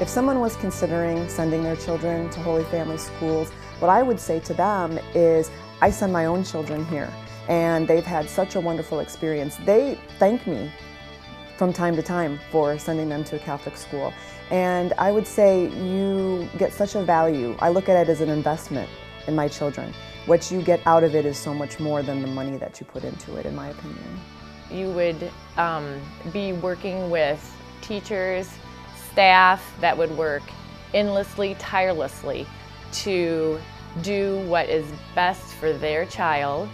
If someone was considering sending their children to Holy Family schools, what I would say to them is, I send my own children here, and they've had such a wonderful experience. They thank me from time to time for sending them to a Catholic school. And I would say you get such a value. I look at it as an investment in my children. What you get out of it is so much more than the money that you put into it, in my opinion. You would be working with teachers, staff that would work endlessly, tirelessly to do what is best for their child,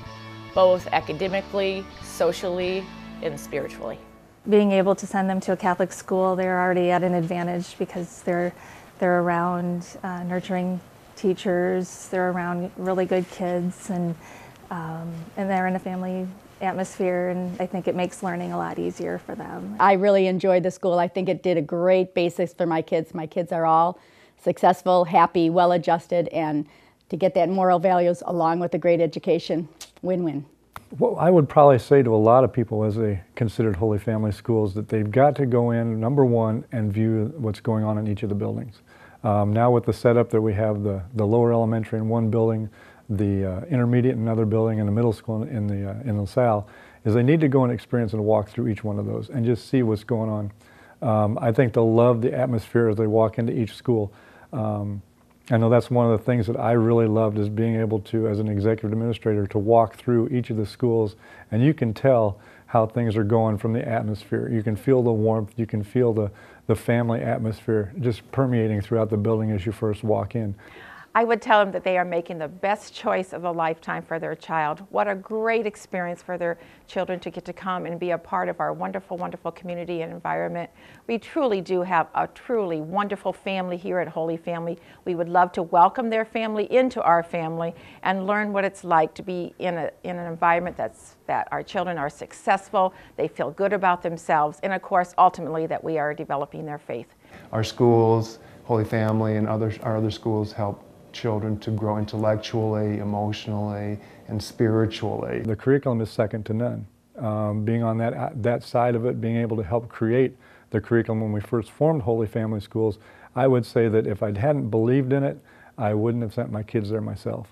both academically, socially, and spiritually. Being able to send them to a Catholic school, they're already at an advantage because they're around nurturing teachers, they're around really good kids, and they're in a family atmosphere, and I think it makes learning a lot easier for them. I really enjoyed the school. I think it did a great basis for my kids. My kids are all successful, happy, well-adjusted, and to get that moral values along with a great education, win-win. What I would probably say to a lot of people as they considered Holy Family schools, that they've got to go in, number one, and view what's going on in each of the buildings. Now with the setup that we have, the lower elementary in one building, the intermediate in another building, and the middle school in LaSalle, is they need to go and experience and walk through each one of those and just see what's going on. I think they'll love the atmosphere as they walk into each school. I know that's one of the things that I really loved, is being able to, as an executive administrator, to walk through each of the schools, and you can tell how things are going from the atmosphere. You can feel the warmth, you can feel the family atmosphere just permeating throughout the building as you first walk in. I would tell them that they are making the best choice of a lifetime for their child. What a great experience for their children to get to come and be a part of our wonderful, wonderful community and environment. We truly do have a truly wonderful family here at Holy Family. We would love to welcome their family into our family and learn what it's like to be in an environment that our children are successful, they feel good about themselves, and of course, ultimately, that we are developing their faith. Our schools, Holy Family, and our other schools help children to grow intellectually, emotionally, and spiritually. The curriculum is second to none. Being on that side of it, being able to help create the curriculum when we first formed Holy Family Schools, I would say that if I hadn't believed in it, I wouldn't have sent my kids there myself.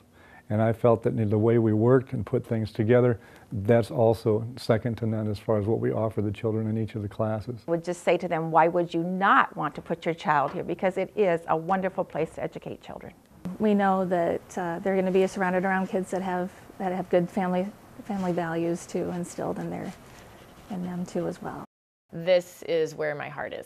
And I felt that the way we worked and put things together, that's also second to none as far as what we offer the children in each of the classes. I would just say to them, why would you not want to put your child here? Because it is a wonderful place to educate children. We know that they're going to be surrounded around kids that have good family values too instilled in them too as well. This is where my heart is.